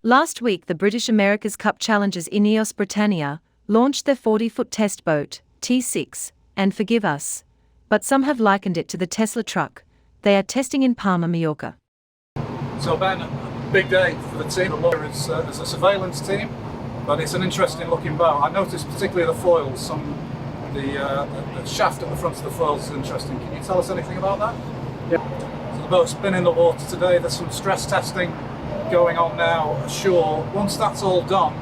Last week, the British America's Cup challengers INEOS Britannia launched their 40-foot test boat, T6, and forgive us, but some have likened it to the Tesla truck they are testing in Palma Mallorca. So Ben, big day for the team. As a surveillance team, but it's an interesting looking boat. I noticed particularly the foils, the shaft at the front of the foils is interesting. Can you tell us anything about that? Yeah. So the boat's been in the water today. There's some stress testing going on now ashore. Once that's all done,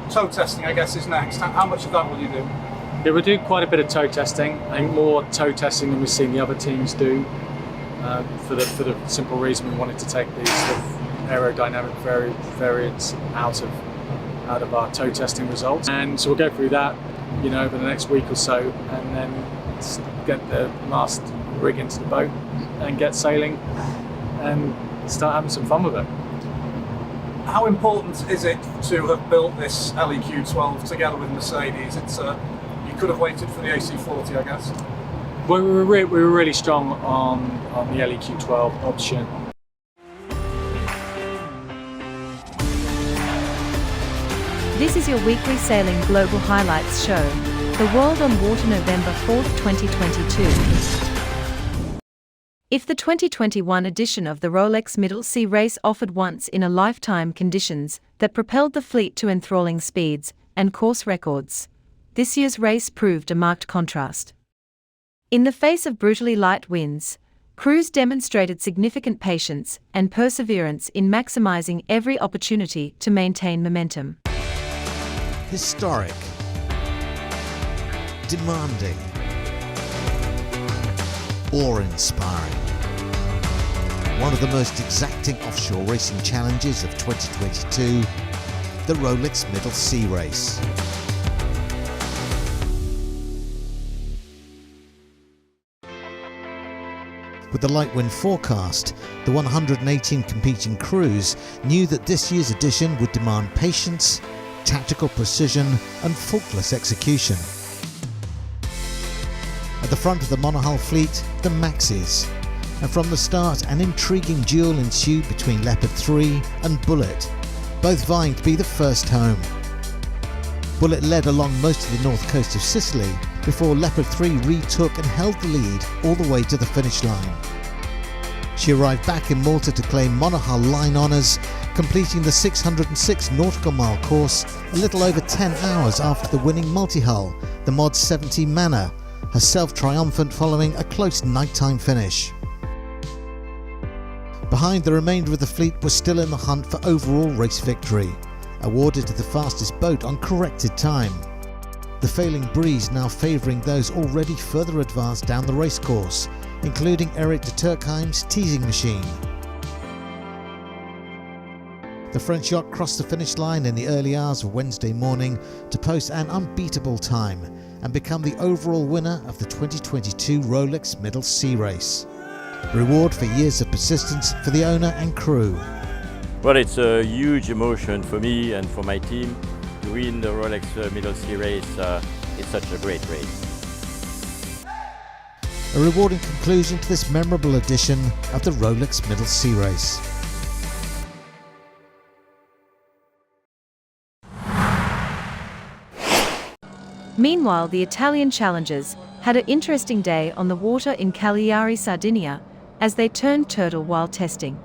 tow testing I guess is next. How much of that will you do? Yeah, we'll do quite a bit of tow testing. I think more tow testing than we've seen the other teams do, for the simple reason we wanted to take these sort of aerodynamic variants out of our tow testing results. And so we'll go through that, over the next week or so, and then get the last rig into the boat and get sailing and start having some fun with it. How important is it to have built this LEQ12 together with Mercedes? You could have waited for the AC40, I guess. Well, we were really strong on the LEQ12 option. This is your weekly Sailing Global Highlights show, The World on Water, November 4th, 2022. If the 2021 edition of the Rolex Middle Sea Race offered once-in-a-lifetime conditions that propelled the fleet to enthralling speeds and course records, this year's race proved a marked contrast. In the face of brutally light winds, crews demonstrated significant patience and perseverance in maximising every opportunity to maintain momentum. Historic, demanding, awe-inspiring. One of the most exacting offshore racing challenges of 2022, the Rolex Middle Sea Race. With the light wind forecast, the 118 competing crews knew that this year's edition would demand patience, tactical precision and faultless execution. At the front of the monohull fleet, the Maxis, and from the start an intriguing duel ensued between Leopard 3 and Bullet, both vying to be the first home. Bullet led along most of the north coast of Sicily before Leopard 3 retook and held the lead all the way to the finish line. She arrived back in Malta to claim monohull line honours, completing the 606 nautical mile course a little over 10 hours after the winning multi-hull, the Mod 70 Manor, herself triumphant following a close nighttime finish. Behind, the remainder of the fleet was still in the hunt for overall race victory, awarded to the fastest boat on corrected time. The failing breeze now favouring those already further advanced down the racecourse, including Eric de Turckheim's teasing machine. The French yacht crossed the finish line in the early hours of Wednesday morning to post an unbeatable time and become the overall winner of the 2022 Rolex Middle Sea Race. Reward for years of persistence for the owner and crew. Well, it's a huge emotion for me and for my team to win the Rolex Middle Sea Race. It's such a great race. A rewarding conclusion to this memorable edition of the Rolex Middle Sea Race. Meanwhile, the Italian challengers had an interesting day on the water in Cagliari, Sardinia, as they turned turtle while testing.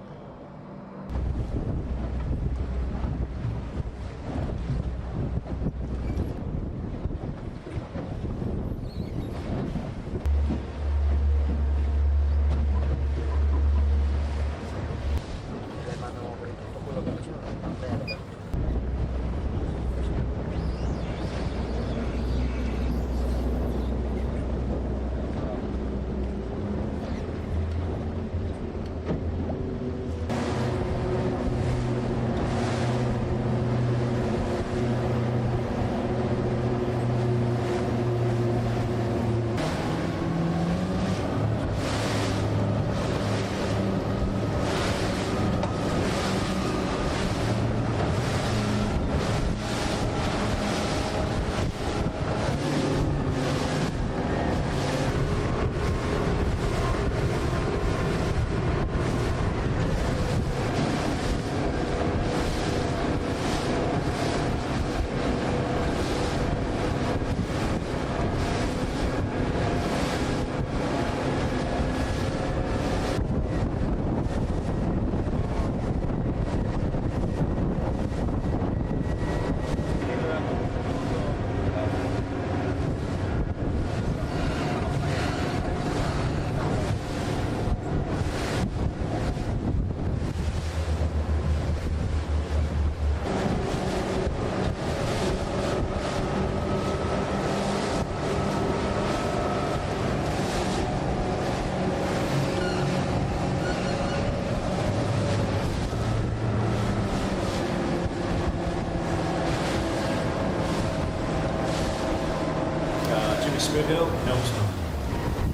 Smoothhill, helmsman.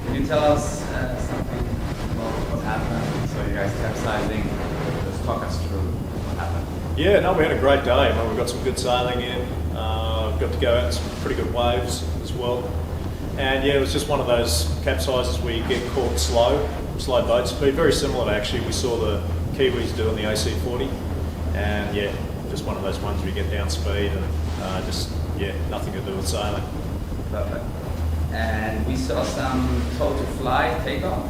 Can you tell us something about what happened? So you guys capsizing, just talk us through what happened. Yeah, no, we had a great day. We got some good sailing in, got to go out in some pretty good waves as well. And yeah, it was just one of those capsizes where you get caught slow boats. But very similar to actually we saw the Kiwis do on the AC40. And yeah, just one of those ones where you get down speed and nothing to do with sailing. Perfect. And we saw some tow to fly takeoff.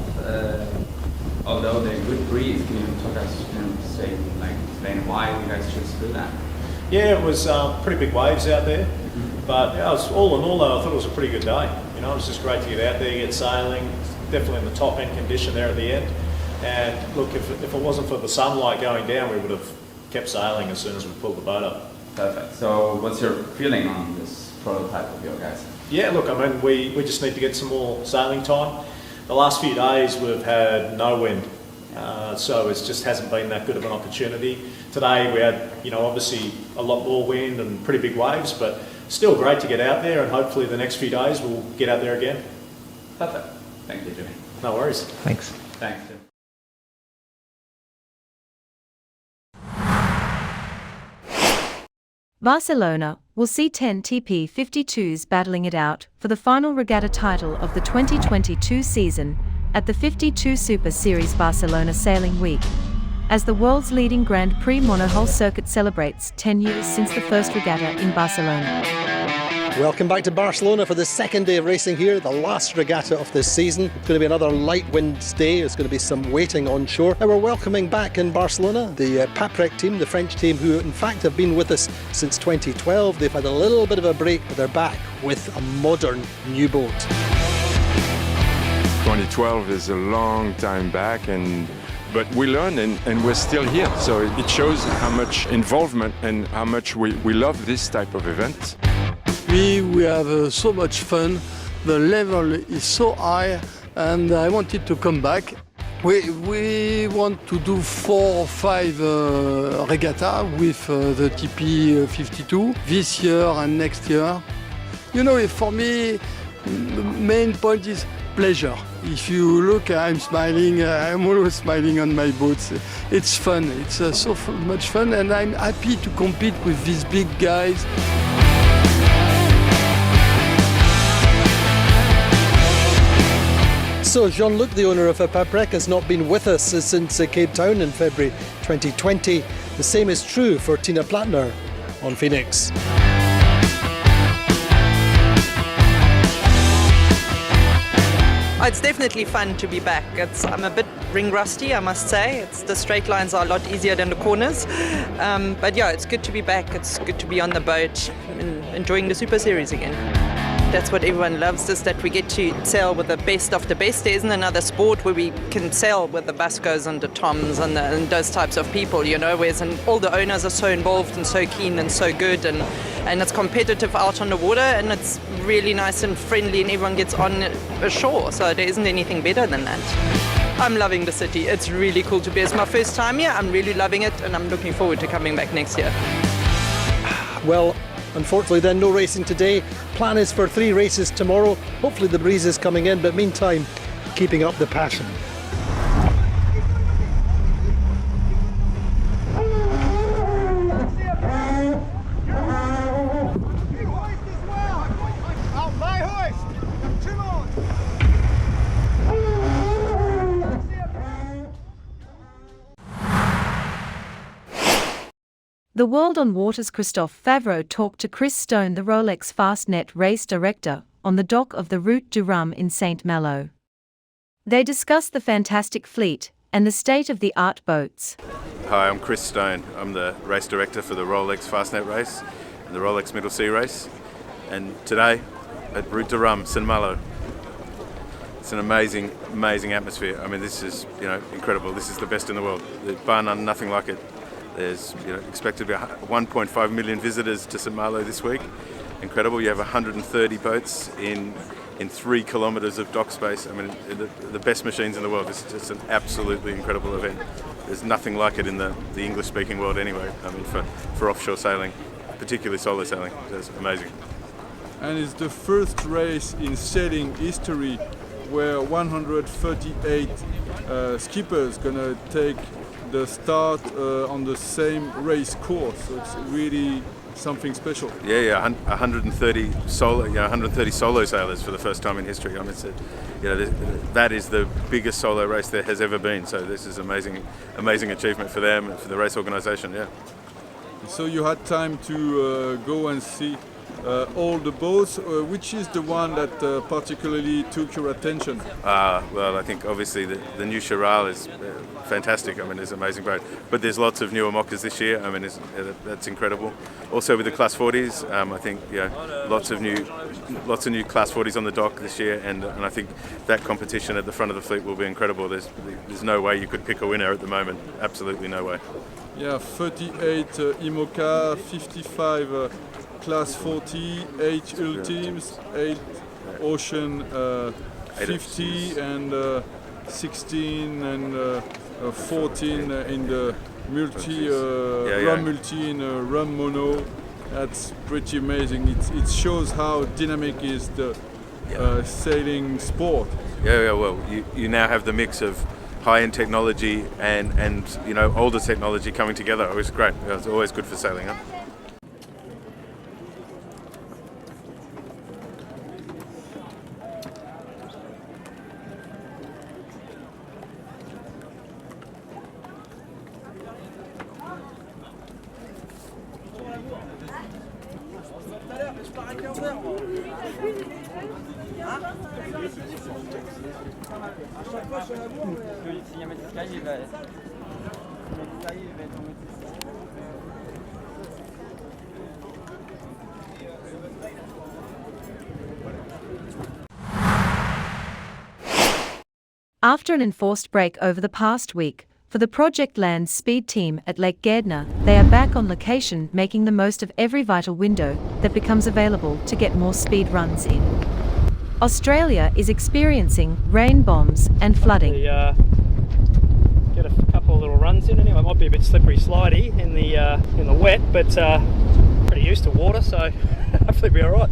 Although the good breeze, can you talk us, explain why you guys chose to do that? Yeah, it was pretty big waves out there. But yeah, all in all, though, I thought it was a pretty good day. It was just great to get out there, get sailing. Definitely in the top end condition there at the end. And look, if it wasn't for the sunlight going down, we would have kept sailing as soon as we pulled the boat up. Perfect. So what's your feeling on this prototype of your guys? Yeah, look, I mean, we just need to get some more sailing time. The last few days we've had no wind, so it just hasn't been that good of an opportunity. Today we had, obviously a lot more wind and pretty big waves, but still great to get out there, and hopefully the next few days we'll get out there again. Perfect. Thank you, Jimmy. No worries. Thanks. Thanks, Jim. Barcelona will see 10 TP52s battling it out for the final regatta title of the 2022 season at the 52 Super Series Barcelona Sailing Week, as the world's leading Grand Prix monohull circuit celebrates 10 years since the first regatta in Barcelona. Welcome back to Barcelona for the second day of racing here, the last regatta of this season. It's going to be another light winds day. There's going to be some waiting on shore. And we're welcoming back in Barcelona the Paprec team, the French team, who in fact have been with us since 2012. They've had a little bit of a break, but they're back with a modern new boat. 2012 is a long time back, but we learned and we're still here. So it shows how much involvement and how much we love this type of event. We have so much fun. The level is so high, and I wanted to come back. We want to do 4 or 5 regatta with the TP52 this year and next year. For me, the main point is pleasure. If you look, I'm smiling. I'm always smiling on my boats. It's fun. It's so much fun, and I'm happy to compete with these big guys. So Jean-Luc, the owner of Paprec, has not been with us since Cape Town in February 2020. The same is true for Tina Plattner on Phoenix. It's definitely fun to be back. I'm a bit ring rusty, I must say. The straight lines are a lot easier than the corners. But yeah, it's good to be back. It's good to be on the boat and enjoying the Super Series again. That's what everyone loves, is that we get to sail with the best of the best. There isn't another sport where we can sail with the Bascos and the Toms and those types of people, whereas all the owners are so involved and so keen and so good, and it's competitive out on the water, and it's really nice and friendly, and everyone gets on ashore, so there isn't anything better than that. I'm loving the city. It's really cool to be. It's my first time here. I'm really loving it, and I'm looking forward to coming back next year. Well, unfortunately then no racing today. Plan is for 3 races tomorrow. Hopefully the breeze is coming in, but meantime, keeping up the passion. The World on Water's Christophe Favreau talked to Chris Stone, the Rolex Fastnet race director, on the dock of the Route du Rhum in St. Malo. They discussed the fantastic fleet and the state-of-the-art boats. Hi, I'm Chris Stone. I'm the race director for the Rolex Fastnet race and the Rolex Middle Sea Race. And today at Route du Rhum, St. Malo. It's an amazing, amazing atmosphere. I mean, this is, incredible. This is the best in the world. Bar none, nothing like it. There's expected to be 1.5 million visitors to St. Malo this week. Incredible. You have 130 boats in 3 kilometres of dock space. I mean, the best machines in the world. It's an absolutely incredible event. There's nothing like it in the English-speaking world anyway. I mean, for offshore sailing, particularly solo sailing. It's amazing. and it's the first race in sailing history where 138 skippers gonna take the start on the same race course. So it's really something special. Yeah, 130 solo, 130 solo sailors for the first time in history. I mean, that is the biggest solo race there has ever been. So this is amazing achievement for them and for the race organisation. Yeah. So you had time to go and see all the boats. Which is the one that particularly took your attention? Well, I think obviously the new Charal is fantastic. I mean, it's an amazing boat. But there's lots of new IMOCAs this year. I mean, that's incredible. Also with the Class 40s, I think lots of new Class 40s on the dock this year, and I think that competition at the front of the fleet will be incredible. There's no way you could pick a winner at the moment. Absolutely no way. Yeah, 38 IMOCA, 55 Class 40, 8 hull teams, 8 Ocean 50, and 16 and 14 in the multi, Rhum multi in Rhum mono. That's pretty amazing. It shows how dynamic is the sailing sport. Yeah. Well, you now have the mix of high-end technology and older technology coming together. It was great. It's always good for sailing, huh? After an enforced break over the past week, for the Project Land Speed team at Lake Gairdner, they are back on location making the most of every vital window that becomes available to get more speed runs in. Australia is experiencing rain bombs and flooding. Get a couple of little runs in anyway. It might be a bit slippery slidey in the wet, but pretty used to water, so hopefully it'll be alright.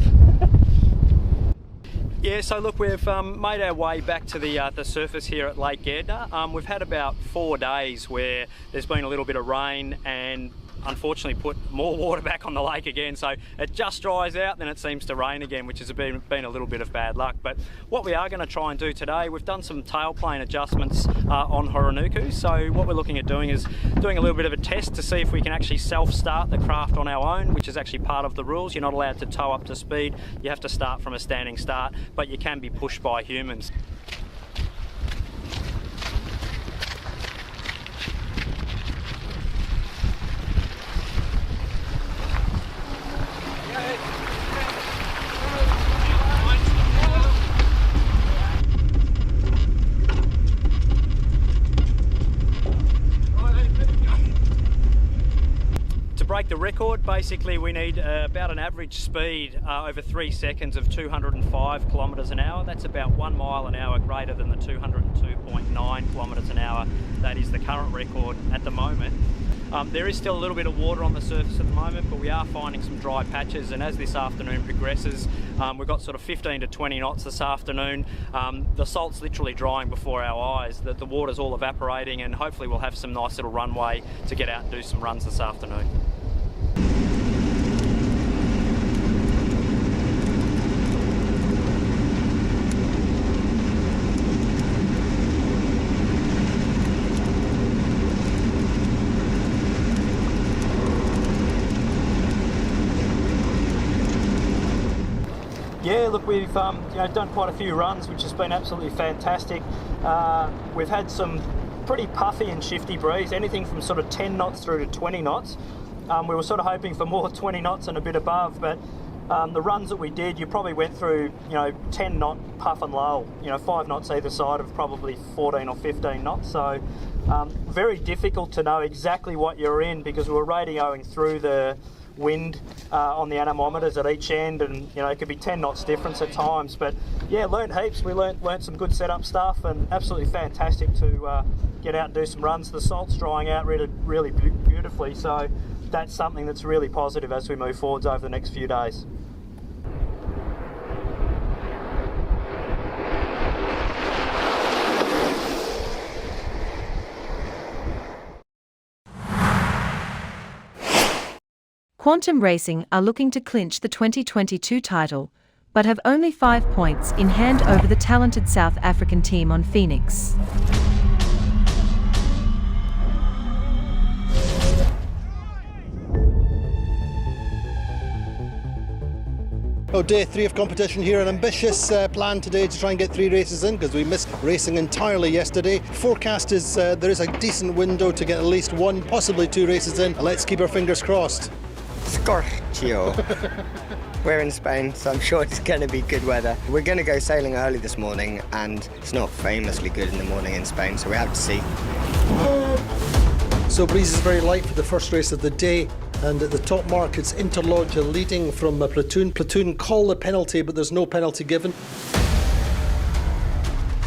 Yeah, so look, we've made our way back to the surface here at Lake Gairdner. We've had about 4 days where there's been a little bit of rain and unfortunately put more water back on the lake again, so it just dries out, then it seems to rain again, which has been a little bit of bad luck. But what we are going to try and do today, we've done some tailplane adjustments on Horonuku. So what we're looking at doing is doing a little bit of a test to see if we can actually self-start the craft on our own, which is actually part of the rules. You're not allowed to tow up to speed, you have to start from a standing start, but you can be pushed by humans. Break the record, basically we need about an average speed over 3 seconds of 205 kilometres an hour. That's about 1 mile an hour greater than the 202.9 kilometres an hour. That is the current record at the moment. There is still a little bit of water on the surface at the moment, but we are finding some dry patches, and as this afternoon progresses, we've got sort of 15 to 20 knots this afternoon. The salt's literally drying before our eyes, the water's all evaporating, and hopefully we'll have some nice little runway to get out and do some runs this afternoon. Yeah, look, we've done quite a few runs, which has been absolutely fantastic. We've had some pretty puffy and shifty breeze, anything from sort of 10 knots through to 20 knots. We were sort of hoping for more 20 knots and a bit above, but the runs that we did, you probably went through 10 knot puff and lull, 5 knots either side of probably 14 or 15 knots. So very difficult to know exactly what you're in, because we were radioing through the wind on the anemometers at each end, and it could be 10 knots difference at times. But yeah, learnt heaps. We learnt some good setup stuff, and absolutely fantastic to get out and do some runs. The salt's drying out really beautifully, so that's something that's really positive as we move forwards over the next few days. Quantum Racing are looking to clinch the 2022 title, but have only 5 points in hand over the talented South African team on Phoenix. Oh, day 3 of competition here. An ambitious plan today to try and get 3 races in because we missed racing entirely yesterday. Forecast is there is a decent window to get at least 1, possibly 2 races in. Let's keep our fingers crossed. Scorchio. We're in Spain, so I'm sure it's going to be good weather. We're going to go sailing early this morning, and it's not famously good in the morning in Spain, so we have to see. So breeze is very light for the first race of the day. And at the top mark, it's Interlodge leading from a Platoon. Platoon call the penalty, but there's no penalty given.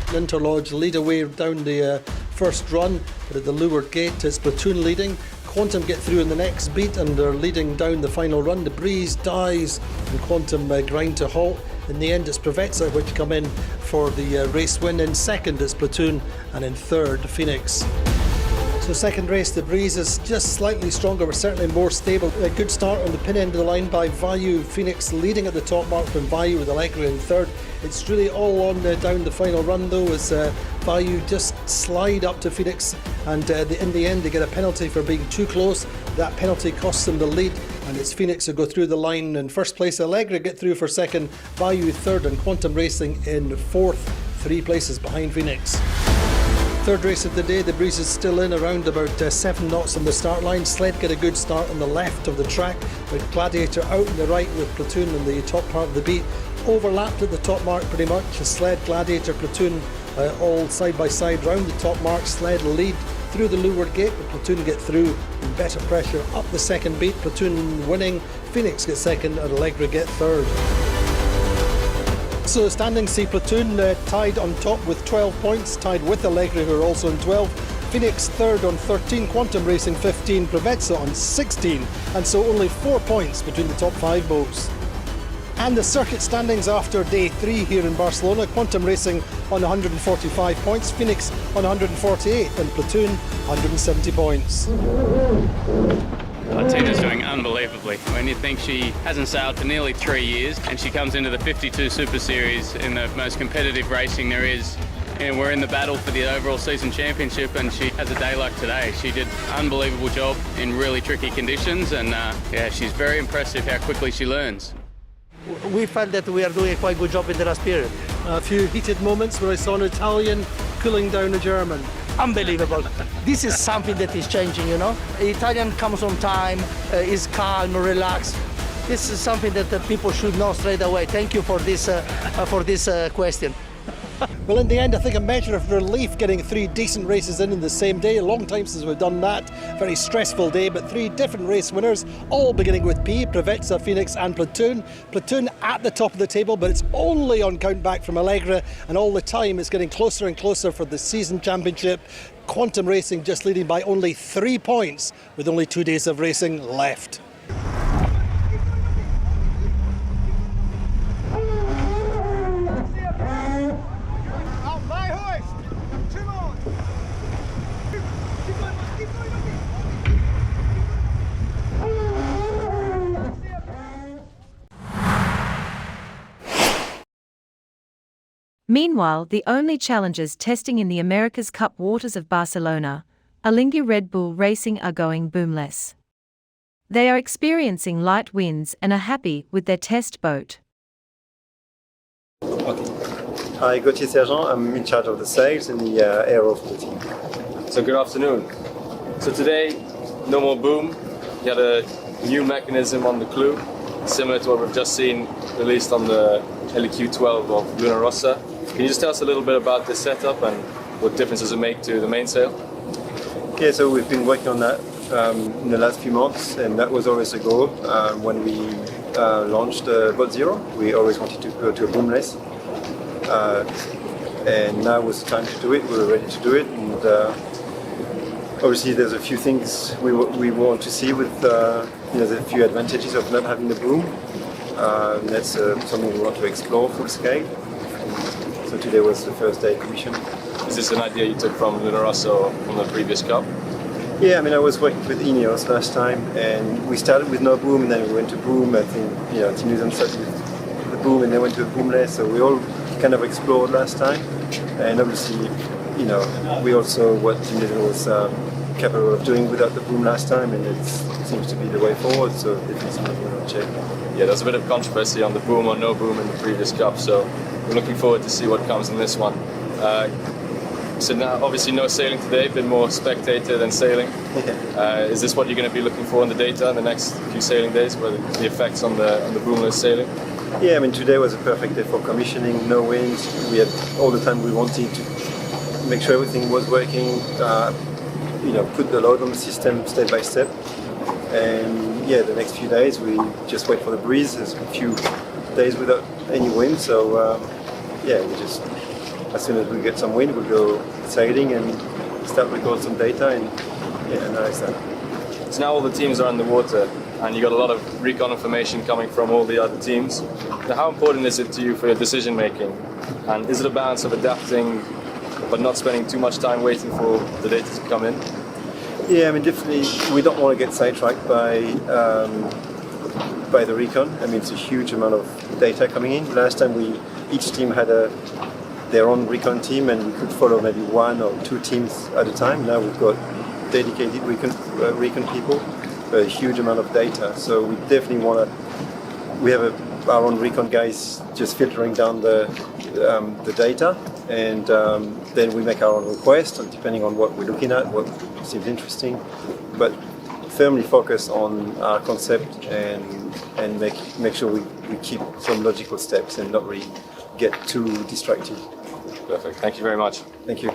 Interlodge lead away down the first run, but at the leeward gate, it's Platoon leading. Quantum get through in the next beat, and they're leading down the final run. The breeze dies, and Quantum grind to halt. In the end, it's Provezza which come in for the race win. In second, it's Platoon, and in third, Phoenix. So second race, the breeze is just slightly stronger, but certainly more stable. A good start on the pin end of the line by Vayu. Phoenix leading at the top mark from Vayu with Allegra in third. It's really all on down the final run though, as Vayu just slide up to Phoenix, and in the end they get a penalty for being too close. That penalty costs them the lead, and it's Phoenix who go through the line in first place. Allegra get through for second, Vayu third, and Quantum Racing in fourth, 3 places behind Phoenix. Third race of the day, the breeze is still in around about 7 knots on the start line. Sled get a good start on the left of the track, with Gladiator out on the right with Platoon in the top part of the beat. Overlapped at the top mark pretty much. Sled, Gladiator, Platoon all side by side round the top mark. Sled lead through the leeward gate, but Platoon get through in better pressure up the second beat. Platoon winning, Phoenix get second, and Allegra get third. So standings see Platoon tied on top with 12 points, tied with Allegra who are also on 12. Phoenix third on 13, Quantum Racing 15, Provezza on 16, and so only 4 points between the top 5 boats. And the circuit standings after day 3 here in Barcelona: Quantum Racing on 145 points, Phoenix on 148, and Platoon 170 points. Tina's doing unbelievably. When you think she hasn't sailed for nearly 3 years and she comes into the 52 Super Series in the most competitive racing there is, and we're in the battle for the overall season championship, and she has a day like today. She did an unbelievable job in really tricky conditions, and yeah, she's very impressive how quickly she learns. We felt that we are doing a quite good job in the last period. A few heated moments where I saw an Italian cooling down a German. Unbelievable. This is something that is changing, you know. The Italian comes on time, is calm, relaxed. This is something that people should know straight away. Thank you for this question. Well, in the end, I think a measure of relief getting 3 decent races in the same day. A long time since we've done that. Very stressful day, but 3 different race winners, all beginning with P: Provezza, Phoenix and Platoon. Platoon at the top of the table, but it's only on count back from Allegra, and all the time it's getting closer and closer for the season championship. Quantum Racing just leading by only 3 points with only 2 days of racing left. Meanwhile, the only challengers testing in the America's Cup waters of Barcelona, Alinghi Red Bull Racing, are going boomless. They are experiencing light winds and are happy with their test boat. Hi, Gauthier Sergent. I'm in charge of the sales and the aero of the team. So good afternoon. So today, no more boom. You had a new mechanism on the clue, similar to what we've just seen released on the LEQ12 of Luna Rossa. Can you just tell us a little bit about this setup and what difference does it make to the mainsail? Okay, so we've been working on that in the last few months, and that was always a goal. When we launched Boat Zero, we always wanted to go to a boomless. And now was the time to do it. We were ready to do it, and obviously there's a few things we want to see with there's a few advantages of not having the boom. That's something we want to explore full scale. So today was the first day commission. Is this an idea you took from Luna Rossa or from the previous cup? Yeah, I mean, I was working with INEOS last time, and we started with no boom, and then we went to boom. I think, Team New Zealand started with the boom, and then went to a boomless. So we all kind of explored last time, and obviously, we also what Team New Zealand was capable of doing without the boom last time, and it seems to be the way forward. So definitely something we want to check. Yeah, there's a bit of controversy on the boom or no boom in the previous cup, so we're looking forward to see what comes in this one. So now, obviously, no sailing today, a bit more spectator than sailing. Is this what you're going to be looking for in the data in the next few sailing days, whether the effects on the boomless sailing? Yeah, I mean, today was a perfect day for commissioning, no wind. We had all the time we wanted to make sure everything was working, put the load on the system step by step. And yeah, the next few days we just wait for the breeze. There's a few days without any wind, so we just, as soon as we get some wind, we'll go sailing and start record some data and analyze that. So now all the teams are on the water, and you got a lot of recon information coming from all the other teams. Now, how important is it to you for your decision making? And is it a balance of adapting but not spending too much time waiting for the data to come in? Yeah, I mean, definitely we don't want to get sidetracked by the recon. I mean, it's a huge amount of data coming in. Last time each team had their own recon team, and we could follow maybe one or two teams at a time. Now we've got dedicated recon people, a huge amount of data. So we definitely want to. We have our own recon guys just filtering down the data, and then we make our own request, depending on what we're looking at, what seems interesting, but firmly focus on our concept and make sure we keep some logical steps and not really get too distracted. Perfect. Thank you very much. Thank you.